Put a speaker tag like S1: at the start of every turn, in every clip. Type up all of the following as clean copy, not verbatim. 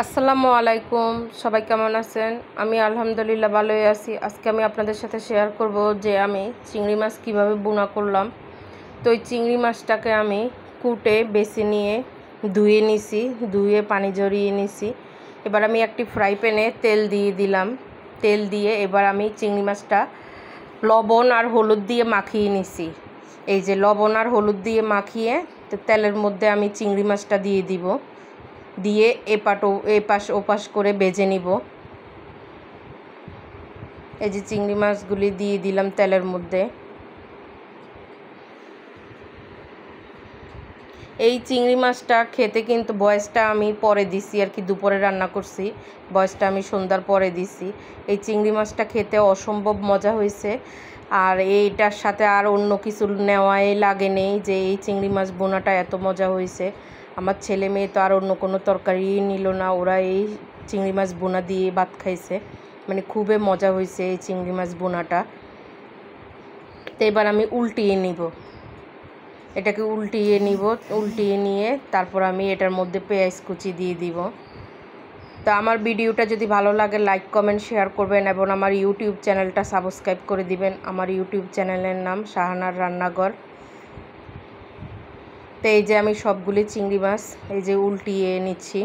S1: আসসালামু আলাইকুম, সবাই কেমন আছেন? আমি আলহামদুলিল্লাহ ভালোই আছি। আজকে আমি আপনাদের সাথে শেয়ার করব যে আমি চিংড়ি মাছ কিভাবে ভুনা করলাম। তো এই চিংড়ি মাছটাকে আমি কুটে বেছে নিয়ে ধুয়ে নিছি, ধুয়ে পানি ঝরিয়ে নিছি। এবার আমি একটি ফ্রাই প্যানে তেল দিয়ে দিলাম। তেল দিয়ে এবার আমি চিংড়ি মাছটা লবণ আর হলুদ দিয়ে মাখিয়ে নিছি। এই যে লবণ আর হলুদ দিয়ে মাখিয়ে তেলের মধ্যে আমি চিংড়ি মাছটা দিয়ে দিব, দিয়ে এপাশ ওপাশ করে ভেজে নিব। এই যে চিংড়ি মাছগুলি দিয়ে দিলাম তেলের মধ্যে। এই চিংড়ি মাছটা খেতে কিন্তু বয়সটা আমি পরে দিছি আর কি, দুপুরে রান্না করছি, বয়সটা আমি সন্ধ্যার পরে দিছি। এই চিংড়ি মাছটা খেতে অসম্ভব মজা হয়েছে। আর এইটার সাথে আর অন্য কিছু নেওয়াই লাগে নেই, যে এই চিংড়ি মাছ বোনাটা এত মজা হয়েছে। আমার ছেলে মেয়ে তো আর অন্য কোনো তরকারি নিল না, ওরা এই চিংড়ি মাছ বোনা দিয়ে ভাত খাইছে। মানে খুবই মজা হয়েছে এই চিংড়ি মাছ বোনাটা। তো এবার আমি উল্টিয়ে নিব, এটাকে উল্টিয়ে নিব। উল্টিয়ে নিয়ে তারপর আমি এটার মধ্যে পেঁয়াজ কুচি দিয়ে দিব। তো আমার ভিডিওটা যদি ভালো লাগে লাইক কমেন্ট শেয়ার করবেন এবং আমার ইউটিউব চ্যানেলটা সাবস্ক্রাইব করে দিবেন। আমার ইউটিউব চ্যানেলের নাম শাহানার রান্নাঘর। তো এই যে আমি সবগুলি চিংড়ি মাছ এই যে উল্টিয়ে নিচ্ছি।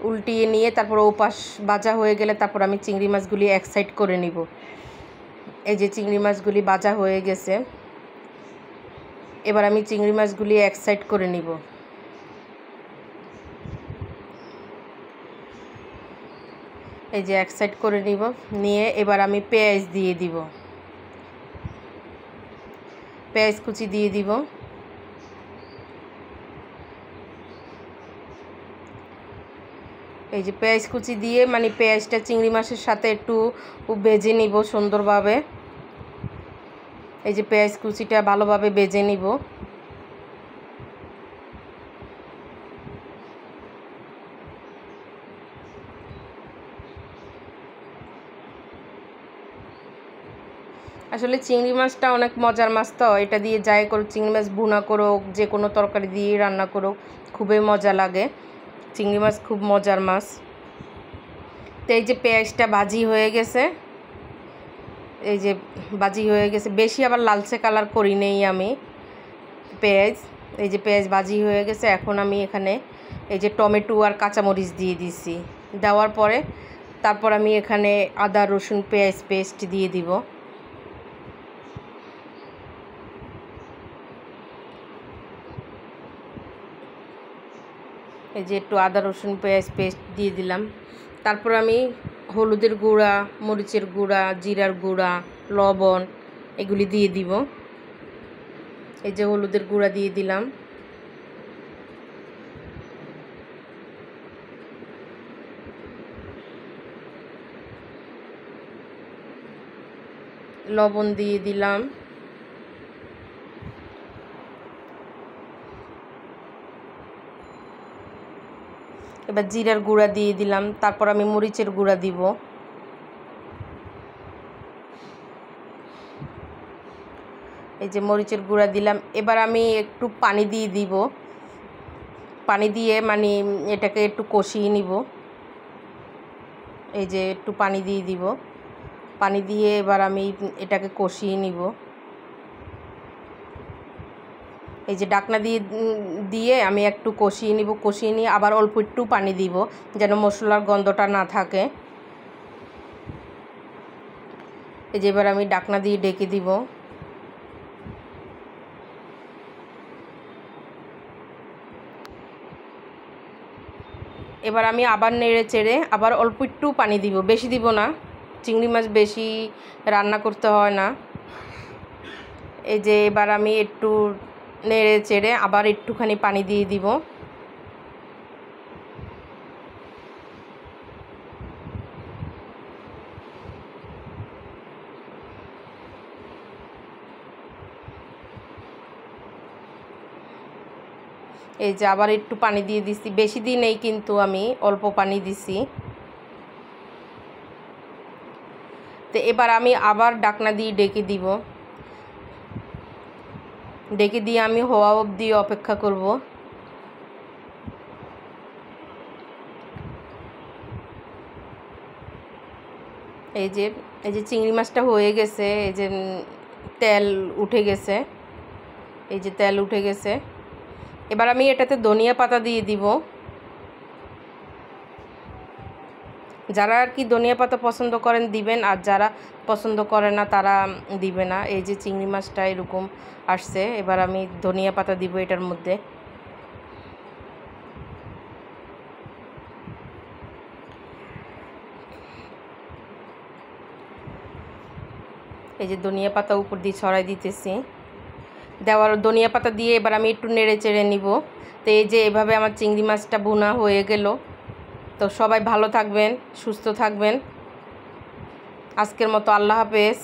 S1: উল্টিয়ে নিয়ে তারপর ওপাশ ভাজা হয়ে গেলে তারপর আমি চিংড়ি মাছগুলি এক সাইড করে নিব। এই যে চিংড়ি মাছগুলি ভাজা হয়ে গেছে, এবার আমি চিংড়ি মাছগুলি এক সাইড করে নিব। এই যে এক সাইড করে নিব, নিয়ে এবার আমি পেঁয়াজ দিয়ে দিব, পেঁয়াজ কুচি দিয়ে দিব। এই যে পেঁয়াজ কুচি দিয়ে মানে পেঁয়াজটা চিংড়ি মাছের সাথে একটু ভেজে নিব সুন্দরভাবে। এই যে পেঁয়াজ কুচিটা ভালোভাবে ভেজে নিব। আসলে চিংড়ি মাছটা অনেক মজার মাছ, তো এটা দিয়ে যাই করো, চিংড়ি মাছ ভুনা করো, যে কোনো তরকারি দিয়ে রান্না করো, খুবই মজা লাগে। চিংড়ি মাছ খুব মজার মাছ। তো এই যে পেঁয়াজটা ভাজি হয়ে গেছে, এই যে ভাজি হয়ে গেছে, বেশি আবার লালচে কালার করি নেই আমি পেঁয়াজ। এই যে পেঁয়াজ ভাজি হয়ে গেছে, এখন আমি এখানে এই যে টমেটো আর কাঁচামরিচ দিয়ে দিছি। দেওয়ার পরে তারপর আমি এখানে আদা রসুন পেঁয়াজ পেস্ট দিয়ে দিব। এই যে একটু আদা রসুন পেঁয়াজ পেস্ট দিয়ে দিলাম। তারপর আমি হলুদের গুঁড়া, মরিচের গুঁড়া, জিরার গুঁড়া, লবণ এগুলি দিয়ে দিব। এই যে হলুদের গুঁড়া দিয়ে দিলাম। লবণ দিয়ে দিলাম। এবার জিরার গুঁড়া দিয়ে দিলাম। তারপর আমি মরিচের গুঁড়া দিব। এই যে মরিচের গুঁড়া দিলাম। এবার আমি একটু পানি দিয়ে দিব। পানি দিয়ে মানে এটাকে একটু কষিয়ে নিব। এই যে একটু পানি দিয়ে দিব। পানি দিয়ে এবার আমি এটাকে কষিয়ে নিব। এই যে ঢাকনা দিয়ে দিয়ে আমি একটু কষিয়ে নিব। কষিয়ে নিয়ে আবার অল্প একটু পানি দিব, যেন মশলার গন্ধটা না থাকে। এই যে এবার আমি ঢাকনা দিয়ে ঢেকে দিব। এবার আমি আবার নেড়ে চেড়ে আবার অল্প একটু পানি দিব, বেশি দিব না, চিংড়ি মাছ বেশি রান্না করতে হয় না। এই যে এবার আমি একটু নেড়ে চেড়ে আবার একটুখানি পানি দিয়ে দিব। এই যে আবার একটু পানি দিয়ে দিছি, বেশি দিই নেই কিন্তু আমি অল্প পানি দিছি। তো এবার আমি আবার ঢাকনা দিয়ে ঢেকে দিব। ঢেকে দিয়ে আমি হওয়া অবধি অপেক্ষা করব। এই যে চিংড়ি মাছটা হয়ে গেছে, এই যে তেল উঠে গেছে, এই যে তেল উঠে গেছে। এবার আমি এটাতে ধনিয়া পাতা দিয়ে দিব। যারা আর কি ধনিয়া পাতা পছন্দ করেন দিবেন, আর যারা পছন্দ করে না তারা দিবে না। এই যে চিংড়ি মাছটা এরকম আসছে, এবার আমি ধনিয়া পাতা দিব এটার মধ্যে। এই যে ধনিয়া পাতা উপর দিয়ে ছড়াই দিতেছি। দেওয়ার ধনিয়া পাতা দিয়ে এবার আমি একটু নেড়ে চেড়ে নিব। তো এই যে এভাবে আমার চিংড়ি মাছটা ভুনা হয়ে গেল। তো সবাই ভালো থাকবেন, সুস্থ থাকবেন। আজকের মতো আল্লাহ হাফেজ।